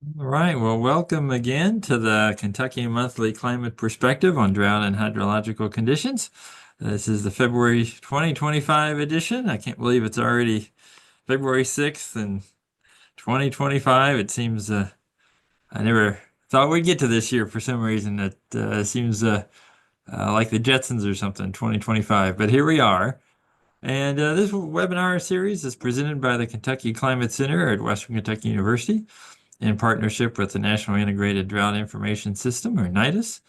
All right, well, welcome again to the Kentucky Monthly Climate Perspective on Drought and Hydrological Conditions. This is the February 2025 edition. I can't believe it's already February 6th and 2025. It seems I never thought we'd get to this year for some reason. It seems like the Jetsons or something, 2025. But here we are. And this webinar series is presented by the Kentucky Climate Center at Western Kentucky University, in partnership with the National Integrated Drought Information System, or NIDIS,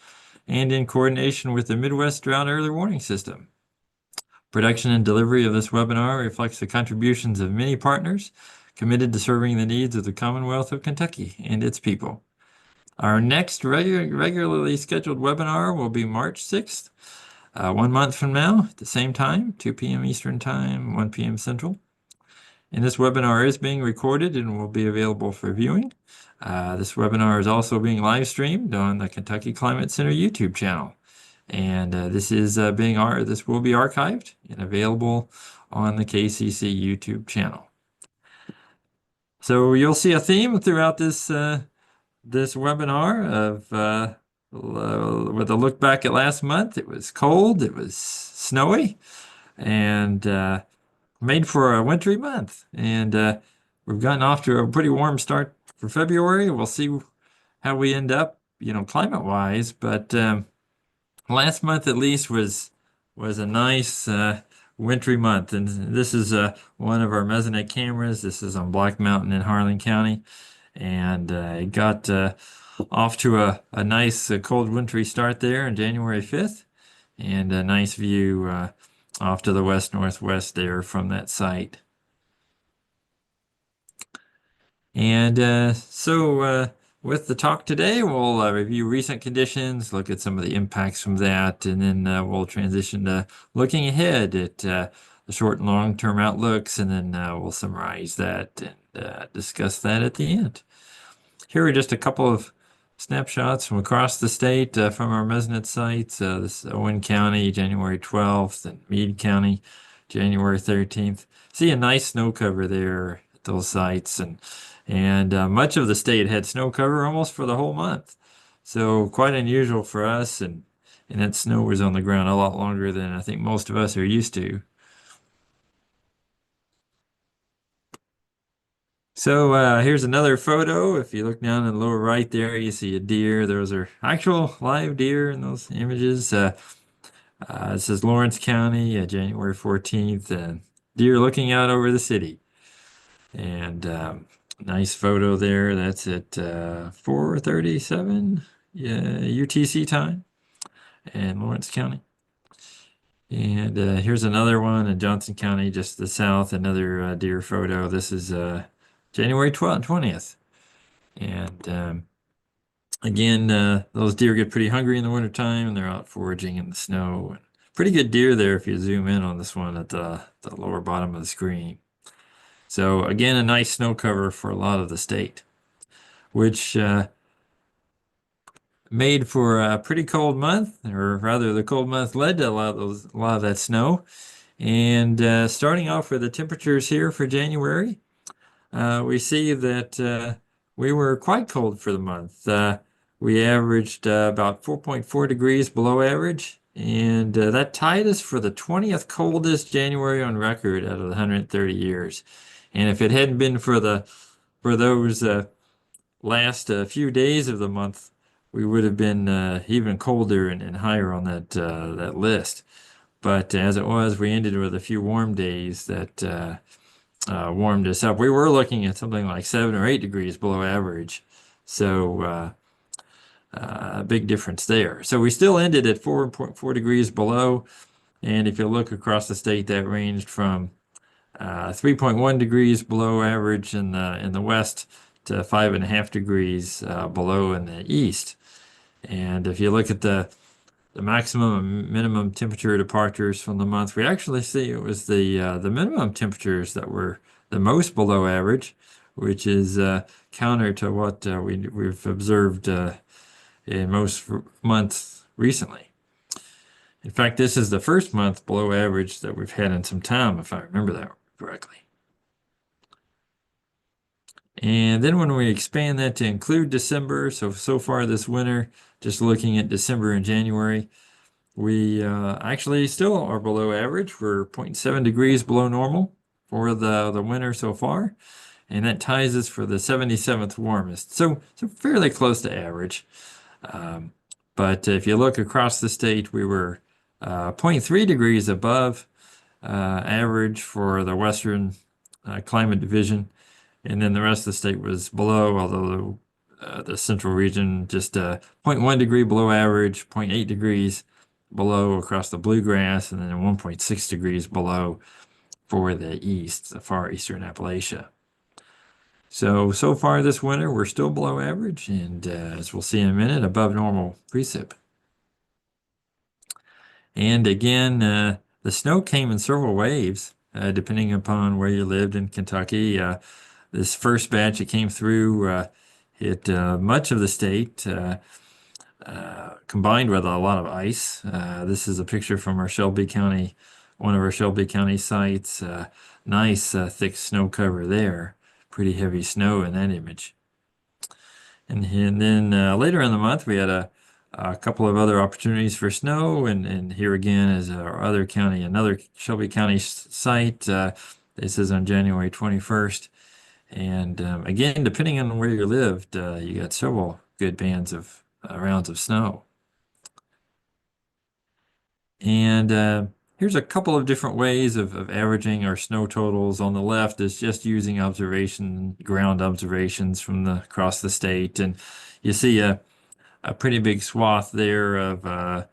and in coordination with the Midwest Drought Early Warning System. Production and delivery of this webinar reflects the contributions of many partners committed to serving the needs of the Commonwealth of Kentucky and its people. Our next regularly scheduled webinar will be March 6th, 1 month from now, at the same time, 2 p.m. Eastern Time, 1 p.m. Central. And this webinar is being recorded and will be available for viewing. This webinar is also being live streamed on the Kentucky Climate Center YouTube channel. And this will be archived and available on the KCC YouTube channel. So you'll see a theme throughout this webinar with a look back at last month. It was cold, it was snowy, and made for a wintry month. And we've gotten off to a pretty warm start for February. We'll see how we end up, climate-wise. But last month at least was a nice wintry month. And this is one of our mesonet cameras. This is on Black Mountain in Harlan County. And it got off to a nice cold wintry start there on January 5th. And a nice view off to the west-northwest there from that site. And with the talk today, we'll review recent conditions, look at some of the impacts from that, and then we'll transition to looking ahead at the short and long-term outlooks, and then we'll summarize that and discuss that at the end. Here are just a couple of snapshots from across the state from our mesonet sites. This is Owen County, January 12th, and Meade County, January 13th. See a nice snow cover there at those sites, and much of the state had snow cover almost for the whole month. So quite unusual for us, and that snow was on the ground a lot longer than I think most of us are used to. So here's another photo. If you look down in the lower right there, you see a deer. Those are actual live deer in those images. This is Lawrence County, January 14th, and deer looking out over the city. And nice photo there. That's at 4:37 UTC time in Lawrence County. And here's another one in Johnson County, just to the south, another deer photo. This is January 20th. And again, those deer get pretty hungry in the wintertime and they're out foraging in the snow. And pretty good deer there if you zoom in on this one at the lower bottom of the screen. So again, a nice snow cover for a lot of the state, which made for a pretty cold month, or rather the cold month led to a lot of that snow. And starting off with the temperatures here for January, we see that we were quite cold for the month. We averaged about 4.4 degrees below average, and that tied us for the 20th coldest January on record out of the 130 years. And if it hadn't been for those last few days of the month, we would have been even colder and higher on that list. But as it was, we ended with a few warm days that warmed us up. We were looking at something like 7 or 8 degrees below average. So a big difference there. So we still ended at 4.4 degrees below. And if you look across the state, that ranged from 3.1 degrees below average in the west to 5.5 degrees below in the east. And if you look at the maximum and minimum temperature departures from the month, we actually see it was the minimum temperatures that were the most below average, which is counter to what we've observed in most months recently. In fact, this is the first month below average that we've had in some time, if I remember that correctly. And then when we expand that to include December, so far this winter, just looking at December and January, we actually still are below average. We're zero point 0.7 degrees below normal for the winter so far, and that ties us for the 77th warmest. So fairly close to average. Um, but if you look across the state, we were zero point 0.3 degrees above average for the Western Climate Division, and then the rest of the state was below, although the central region just zero point 0.1 degree below average, zero point 0.8 degrees below across the bluegrass, and then 1.6 degrees below for the east, the far eastern Appalachia. So far this winter, we're still below average, and as we'll see in a minute, above normal precip. And again, the snow came in several waves, depending upon where you lived in Kentucky. This first batch that came through hit much of the state, combined with a lot of ice. This is a picture from our Shelby County, one of our Shelby County sites. Nice thick snow cover there. Pretty heavy snow in that image. And then later in the month, we had a couple of other opportunities for snow. And here again is our other county, another Shelby County site. This is on January 21st. And again, depending on where you lived, you got several good bands of rounds of snow. And here's a couple of different ways of averaging our snow totals. On the left is just using ground observations from across the state. And you see a pretty big swath there of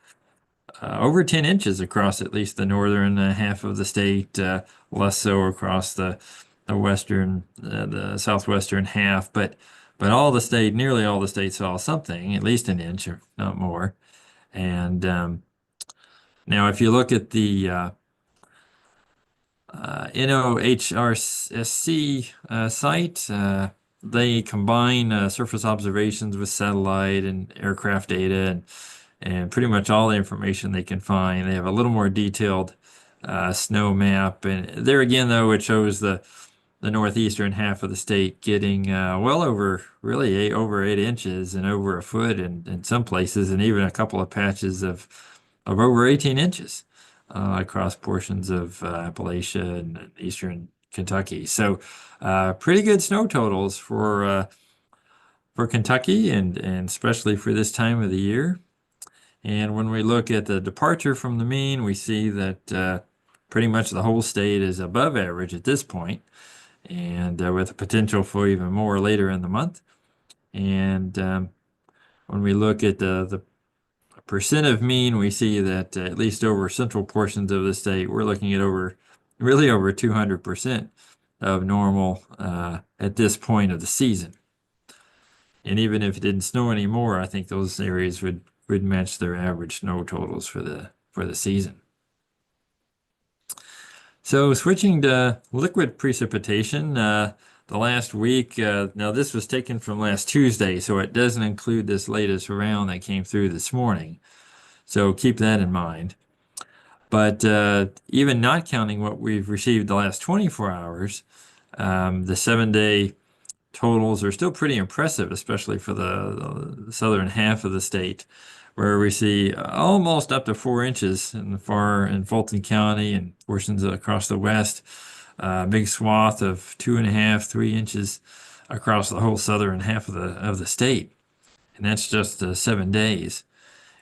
over 10 inches across at least the northern half of the state, less so across the southwestern half, but nearly all the state saw something, at least an inch, if not more. And now, if you look at the NOHRSC site, they combine surface observations with satellite and aircraft data and pretty much all the information they can find. They have a little more detailed snow map. And there again, though, it shows the northeastern half of the state getting well over, really over 8 inches and over a foot in some places, and even a couple of patches of over 18 inches across portions of Appalachia and eastern Kentucky. So pretty good snow totals for Kentucky and especially for this time of the year. And when we look at the departure from the mean, we see that pretty much the whole state is above average at this point, and with a potential for even more later in the month. And when we look at the percent of mean, we see that at least over central portions of the state, we're looking at really over 200% of normal at this point of the season. And even if it didn't snow anymore, I think those areas would match their average snow totals for the season. So switching to liquid precipitation, the last week, now this was taken from last Tuesday, so it doesn't include this latest round that came through this morning. So keep that in mind. But even not counting what we've received the last 24 hours, the 7-day totals are still pretty impressive, especially for the southern half of the state, where we see almost up to 4 inches in Fulton County and portions across the west. Big swath of 2.5, 3 inches across the whole southern half of the state, and that's just 7 days.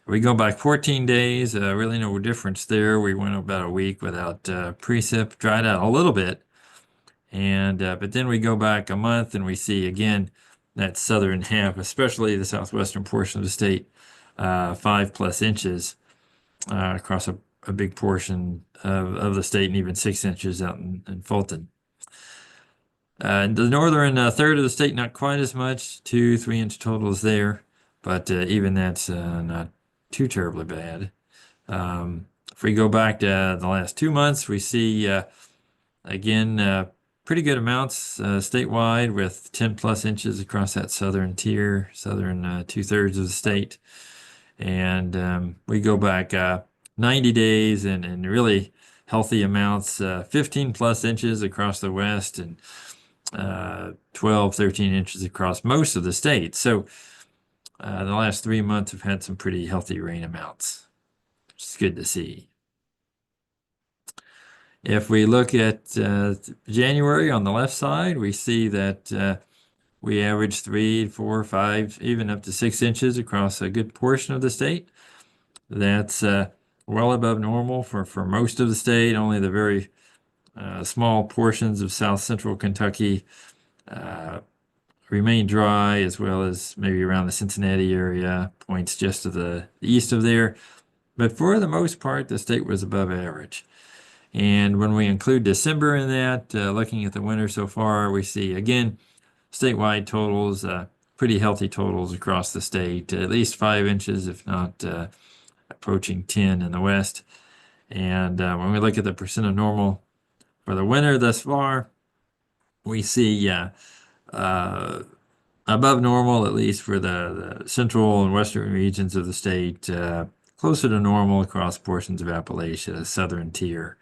We go back 14 days, really no difference there. We went about a week without precip, dried out a little bit, and but then we go back a month and we see again that southern half, especially the southwestern portion of the state, 5+ inches across a big portion of the state, and even 6 inches out in Fulton. The northern third of the state, not quite as much, 2-3 inch totals there, but even that's not too terribly bad. If we go back to the last 2 months, we see again pretty good amounts statewide with 10+ inches across that southern tier, southern 2/3 of the state. And we go back 90 days and really healthy amounts, 15+ inches across the west and 12, 13 inches across most of the state. So the last 3 months have had some pretty healthy rain amounts, which is good to see. If we look at January on the left side, we see that we averaged 3, 4, 5, even up to 6 inches across a good portion of the state. That's well above normal for most of the state. Only the very small portions of south central Kentucky uh, remain dry, as well as maybe around the Cincinnati area, points just to the east of there. But for the most part, the state was above average. And when we include December in that, looking at the winter so far, we see again statewide totals, pretty healthy totals across the state, at least 5 inches, if not approaching 10 in the west. And when we look at the percent of normal for the winter thus far, we see above normal, at least for the central and western regions of the state, closer to normal across portions of Appalachia, southern tier.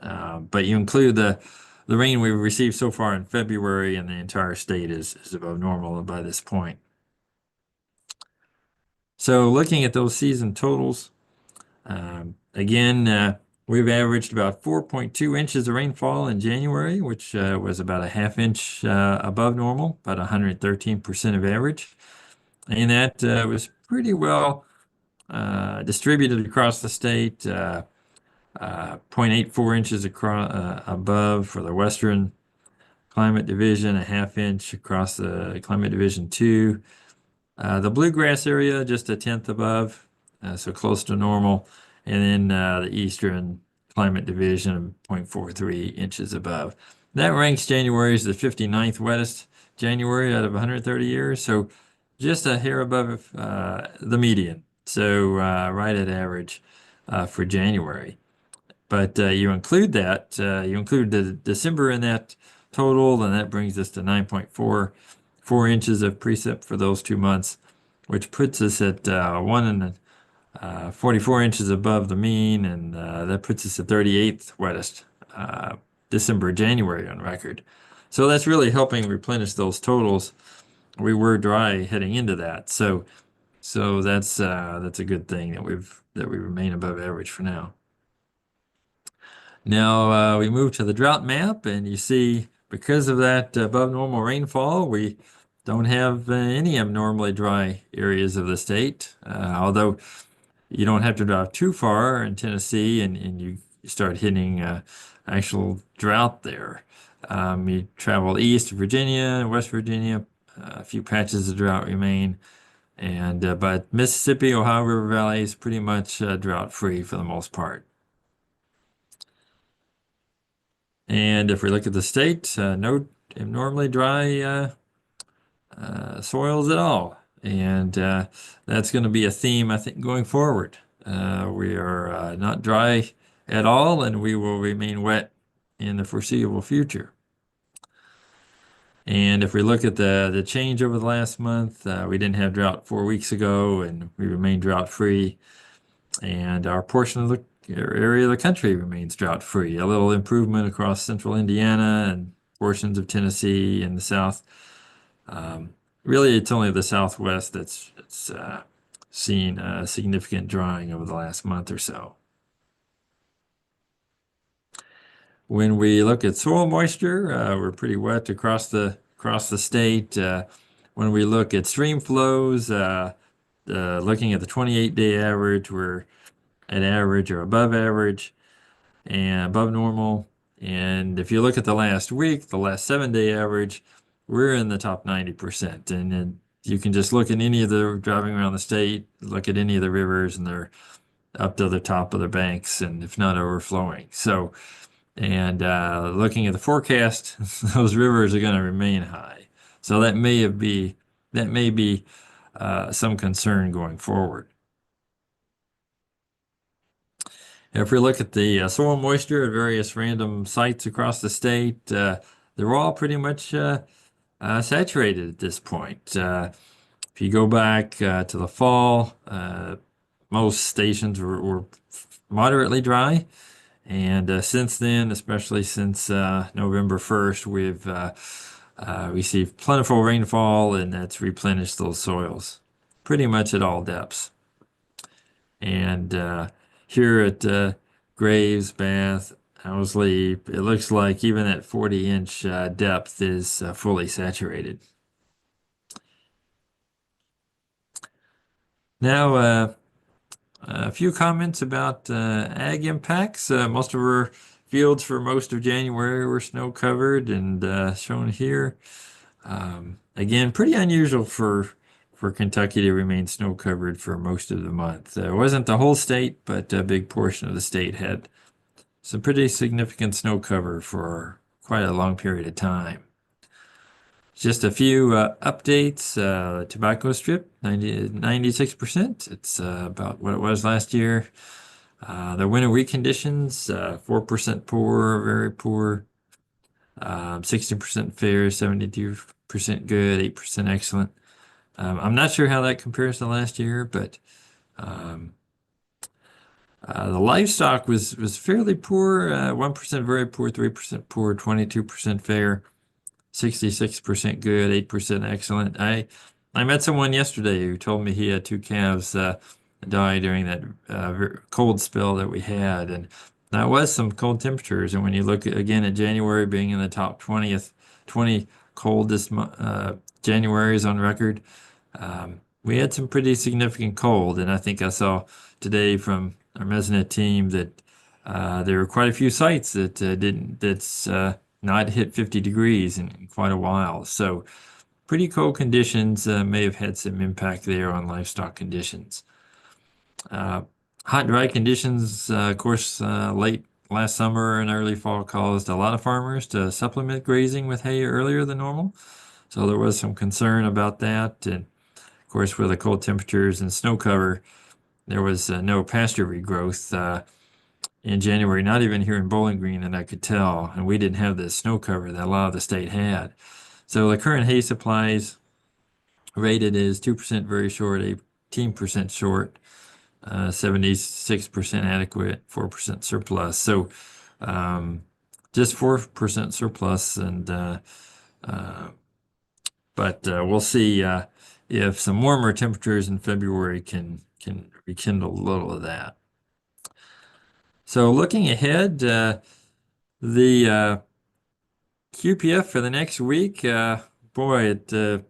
But you include the rain we've received so far in February, and the entire state is above normal by this point. So looking at those season totals, again, we've averaged about 4.2 inches of rainfall in January, which was about a half inch above normal, about 113% of average. And that was pretty well distributed across the state. 0.84 inches across above for the Western Climate Division, a half inch across the Climate Division 2. The bluegrass area just a tenth above, so close to normal. And then the Eastern Climate Division, 0.43 inches above. That ranks January as the 59th wettest January out of 130 years, so just a hair above the median. So right at average for January. But you include that, you include the December in that total, and that brings us to 9.44 inches of precip for those 2 months, which puts us at 44 inches above the mean, and that puts us at 38th wettest December, January on record. So that's really helping replenish those totals. We were dry heading into that, so that's a good thing that we remain above average for now. Now we move to the drought map, and you see because of that above normal rainfall, we don't have any abnormally dry areas of the state, although you don't have to drive too far in Tennessee and you start hitting actual drought there. You travel east to Virginia, West Virginia, a few patches of drought remain, and but Mississippi, Ohio River Valley is pretty much drought free for the most part. And if we look at the state, no abnormally dry soils at all. And that's going to be a theme, I think, going forward. We are not dry at all, and we will remain wet in the foreseeable future. And if we look at the change over the last month, we didn't have drought 4 weeks ago, and we remain drought free. And our portion of the area of the country remains drought free. A little improvement across central Indiana and portions of Tennessee and the south. Really, it's only the Southwest that's seen significant drying over the last month or so. When we look at soil moisture, we're pretty wet across the state. When we look at stream flows, looking at the 28-day average, we're at average or above average and above normal. And if you look at the last week, the last 7-day average, we're in the top 90%. And then you can just look at any of the driving around the state, look at any of the rivers, and they're up to the top of the banks, and if not overflowing. So, and looking at the forecast, those rivers are going to remain high. So that may be some concern going forward. If we look at the soil moisture at various random sites across the state, they're all pretty much saturated at this point. If you go back to the fall, most stations were moderately dry. And since then, especially since November 1st, we've receive plentiful rainfall, and that's replenished those soils pretty much at all depths. And here at Graves, Bath, Owsley, it looks like even at 40-inch depth is fully saturated. Now, a few comments about ag impacts. Most of our fields for most of January were snow covered and shown here. Again, pretty unusual for Kentucky to remain snow covered for most of the month. It wasn't the whole state, but a big portion of the state had some pretty significant snow cover for quite a long period of time. Just a few updates. Tobacco strip, 96%. It's about what it was last year. The winter wheat conditions, 4% poor, very poor, 60% fair, 72% good, 8% excellent. I'm not sure how that compares to last year, but um, the livestock was fairly poor, 1% very poor, 3% poor, 22% fair, 66% good, 8% excellent. I met someone yesterday who told me he had two calves die during that cold spell that we had, and that was some cold temperatures. And when you look again at January being in the top 20 coldest Januaries on record, we had some pretty significant cold. And I think I saw today from our Mesonet team that there were quite a few sites that that's not hit 50 degrees in quite a while. So pretty cold conditions may have had some impact there on livestock conditions. Hot, dry conditions, of course, late last summer and early fall caused a lot of farmers to supplement grazing with hay earlier than normal. So there was some concern about that. And of course, with the cold temperatures and snow cover, there was no pasture regrowth in January, not even here in Bowling Green that I could tell. And we didn't have the snow cover that a lot of the state had. So the current hay supplies rated is 2% very short, 18% short, 76% adequate, 4% surplus. So just 4% surplus, and but we'll see if some warmer temperatures in February can rekindle a little of that. So looking ahead, the QPF for the next week, boy, the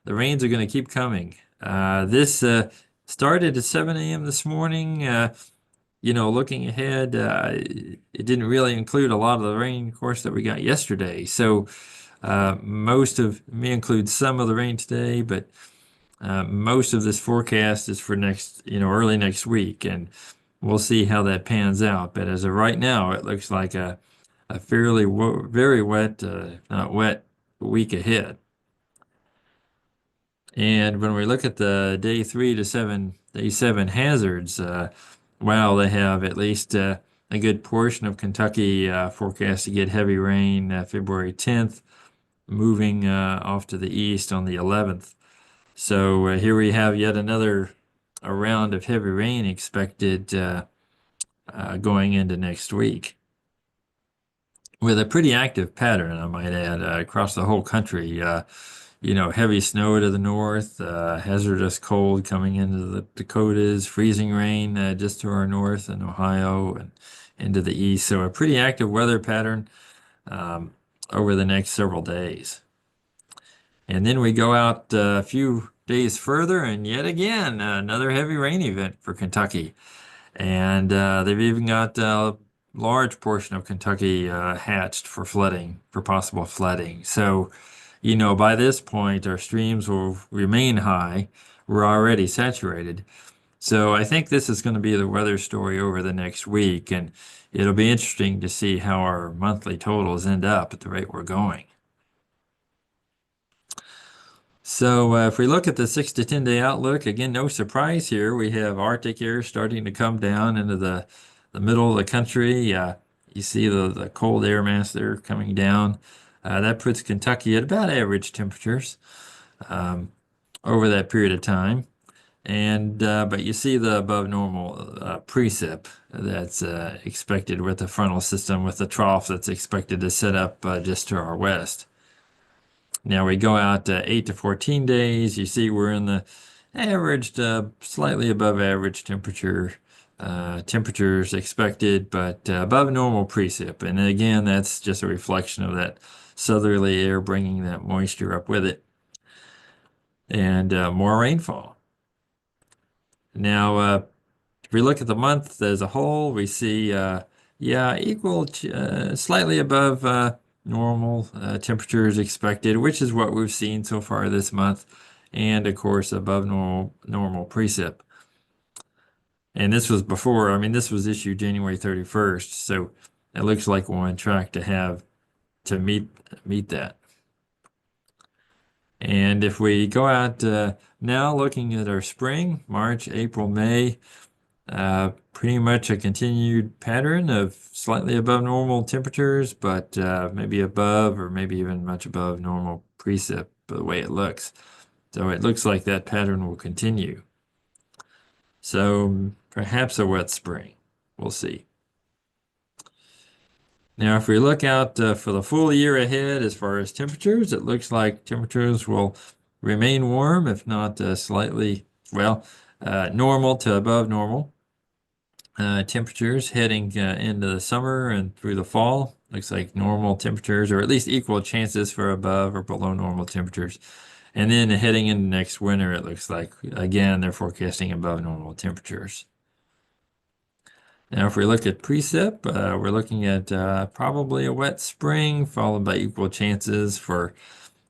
rains are going to keep coming. This started at 7 a.m. this morning. Looking ahead, it didn't really include a lot of the rain, of course, that we got yesterday. So most of, may include some of the rain today, but most of this forecast is for next, early next week, and we'll see how that pans out. But as of right now, it looks like a fairly very wet, not wet, week ahead. And when we look at the day 3 to day 7 hazards, wow, they have at least a good portion of Kentucky forecast to get heavy rain February 10th, moving off to the east on the 11th. So here we have yet another a round of heavy rain expected going into next week, with a pretty active pattern, I might add, across the whole country. Heavy snow to the north, hazardous cold coming into the Dakotas, freezing rain just to our north in Ohio and into the east. So a pretty active weather pattern over the next several days. And then we go out a few days further, and yet again, another heavy rain event for Kentucky. And they've even got a large portion of Kentucky hatched for flooding, for possible flooding. So, by this point, our streams will remain high. We're already saturated. So I think this is going to be the weather story over the next week, and it'll be interesting to see how our monthly totals end up at the rate we're going. So if we look at the 6 to 10 day outlook, again, no surprise here. We have Arctic air starting to come down into the middle of the country. You see the cold air mass there coming down. That puts Kentucky at about average temperatures over that period of time. And but you see the above normal precip that's expected with the frontal system, with the trough that's expected to set up just to our west. Now we go out 8 to 14 days. You see we're in the averaged, slightly above average temperatures expected, but above normal precip. And again, that's just a reflection of that southerly air bringing that moisture up with it, and more rainfall. Now, if we look at the month as a whole, we see, yeah, slightly above normal temperatures expected, which is what we've seen so far this month, and of course above normal precip. And this was before, I mean, this was issued January 31st, so it looks like we're on track to have to meet that. And if we go out now looking at our spring, March, April, May, pretty much a continued pattern of slightly above normal temperatures, but maybe above or maybe even much above normal precip, the way it looks. So it looks like that pattern will continue. So perhaps a wet spring. We'll see. Now, if we look out for the full year ahead as far as temperatures, it looks like temperatures will remain warm, if not slightly, well, normal to above normal. Temperatures heading into the summer and through the fall. Looks like normal temperatures, or at least equal chances for above or below normal temperatures. And then heading into next winter, it looks like, again, they're forecasting above normal temperatures. Now, if we look at precip, we're looking at probably a wet spring, followed by equal chances for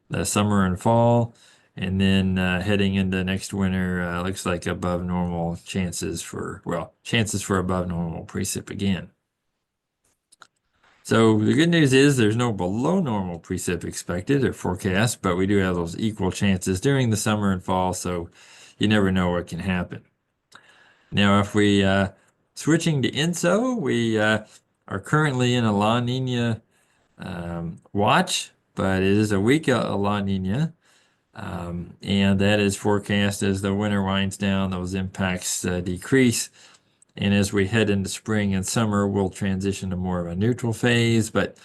the summer and fall. And then heading into next winter, looks like above normal chances for, well, chances for above normal precip again. So the good news is there's no below normal precip expected or forecast, but we do have those equal chances during the summer and fall, so you never know what can happen. Now, if we switching to INSO, we are currently in a La Nina watch, but it is a weak La Nina. And that is forecast as the winter winds down, those impacts decrease. And as we head into spring and summer, we'll transition to more of a neutral phase. But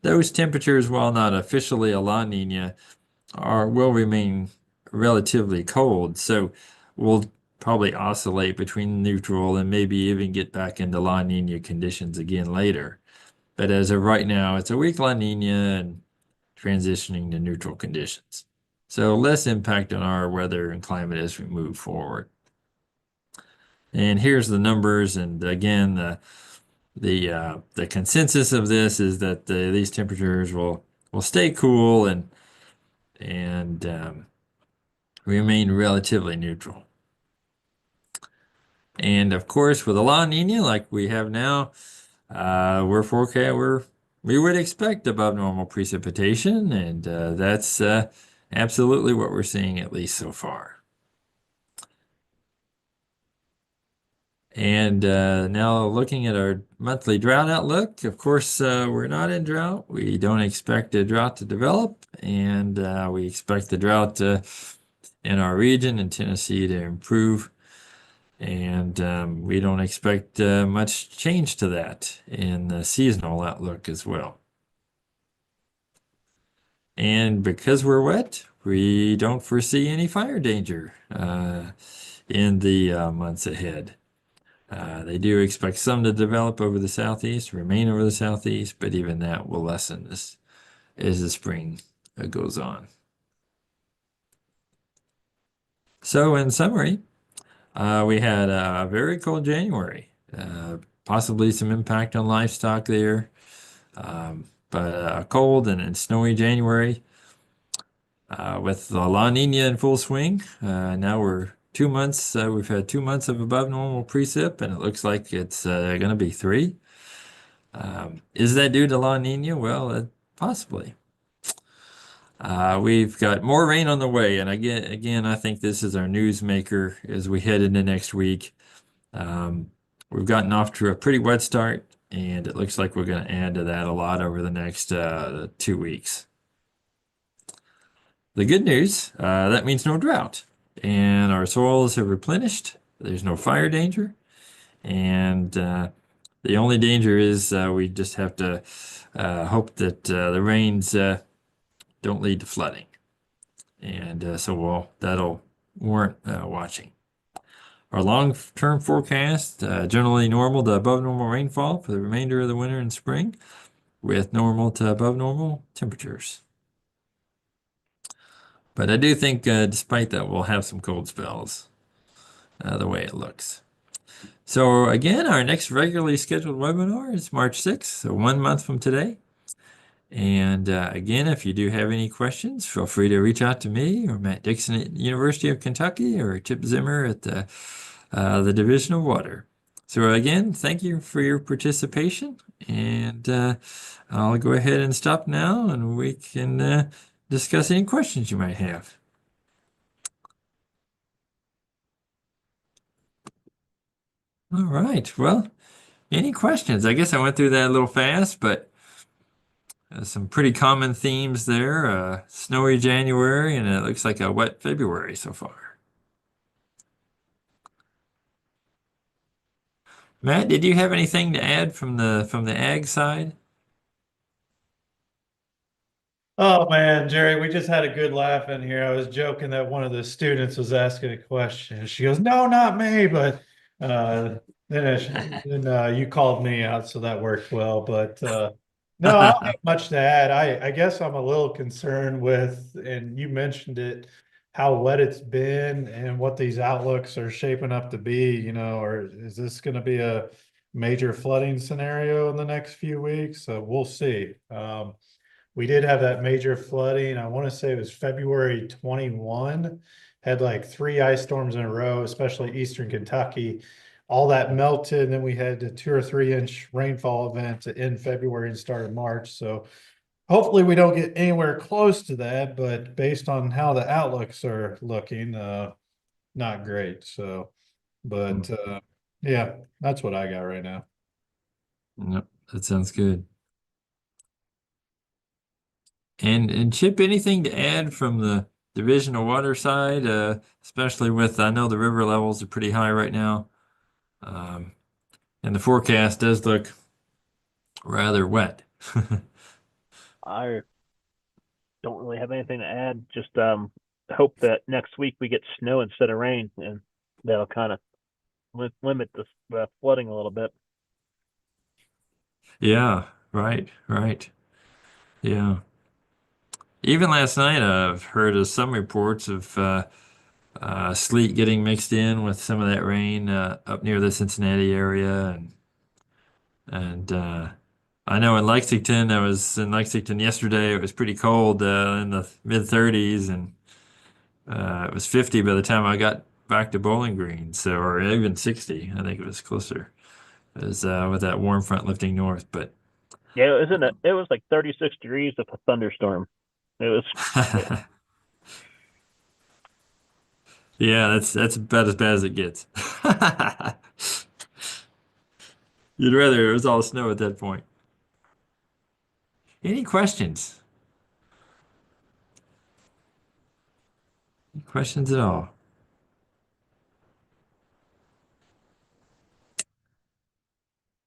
those temperatures, while not officially a La Nina, will remain relatively cold. So we'll probably oscillate between neutral and maybe even get back into La Nina conditions again later. But as of right now, it's a weak La Nina and transitioning to neutral conditions. So less impact on our weather and climate as we move forward. And here's the numbers. And again, the consensus of this is that these temperatures will stay cool and remain relatively neutral. And of course, with a La Nina like we have now, we would expect above normal precipitation, and that's absolutely what we're seeing, at least so far. And now looking at our monthly drought outlook, of course, we're not in drought. We don't expect a drought to develop, and we expect the drought in our region in Tennessee to improve. And we don't expect much change to that in the seasonal outlook as well. And because we're wet, we don't foresee any fire danger in the months ahead. They do expect some to develop over the southeast, remain over the southeast, but even that will lessen as the spring goes on. So in summary, we had a very cold January, possibly some impact on livestock there, but a cold and snowy January with the La Nina in full swing. Now we're 2 months, we've had 2 months of above normal precip, and it looks like it's going to be 3. Is that due to La Nina? Well, possibly. We've got more rain on the way, and again, I think this is our newsmaker as we head into next week. We've gotten off to a pretty wet start, and it looks like we're going to add to that a lot over the next 2 weeks. The good news, that means no drought, and our soils have replenished. There's no fire danger, and the only danger is we just have to hope that the rains don't lead to flooding. And that'll warrant watching. Our long-term forecast, generally normal to above normal rainfall for the remainder of the winter and spring, with normal to above normal temperatures. But I do think, despite that, we'll have some cold spells, the way it looks. So again, our next regularly scheduled webinar is March 6th, so 1 month from today. And again, if you do have any questions, feel free to reach out to me or Matt Dixon at University of Kentucky or Chip Zimmer at the Division of Water. So again, thank you for your participation, and I'll go ahead and stop now, and we can discuss any questions you might have. All right. Well, any questions? I guess I went through that a little fast, but some pretty common themes there. Snowy January, and it looks like a wet February so far. Matt, did you have anything to add from the ag side? Oh man, Jerry, we just had a good laugh in here. I was joking that one of the students was asking a question. She goes, "No, not me," but uh, then you called me out, so that worked well. But no, I don't have much to add. I guess I'm a little concerned with, and you mentioned it, how wet it's been and what these outlooks are shaping up to be. Or is this going to be a major flooding scenario in the next few weeks? So we'll see. We did have that major flooding. I want to say it was February 21. Had like three ice storms in a row, especially Eastern Kentucky. All that melted. And then we had a 2 or 3 inch rainfall event in February and start of March. So hopefully we don't get anywhere close to that. But based on how the outlooks are looking, not great. So, but yeah, that's what I got right now. Yep, that sounds good. And Chip, anything to add from the Division of Water side, especially with, I know the river levels are pretty high right now, um, and the forecast does look rather wet. I don't really have anything to add. Just hope that next week we get snow instead of rain, and that'll kind of limit the flooding a little bit. Yeah, right, right. Yeah. Even last night, I've heard of some reports of sleet getting mixed in with some of that rain up near the Cincinnati area, and I know in Lexington, I was in Lexington yesterday. It was pretty cold in the mid 30s, and it was 50 by the time I got back to Bowling Green. So, or even 60, I think it was closer. It was with that warm front lifting north, but Yeah, it was like 36 degrees with a thunderstorm. It was yeah. yeah, that's about as bad as it gets. You'd rather it was all snow at that point. Any questions? Any questions at all?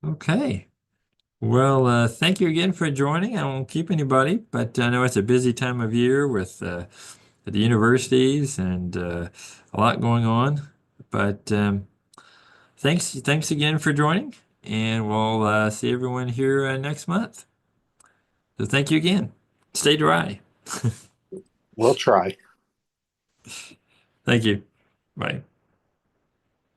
Okay. Well, thank you again for joining. I won't keep anybody, but I know it's a busy time of year with the universities and a lot going on. But thanks again for joining, and we'll see everyone here next month. So thank you again. Stay dry. We'll try. Thank you. Bye.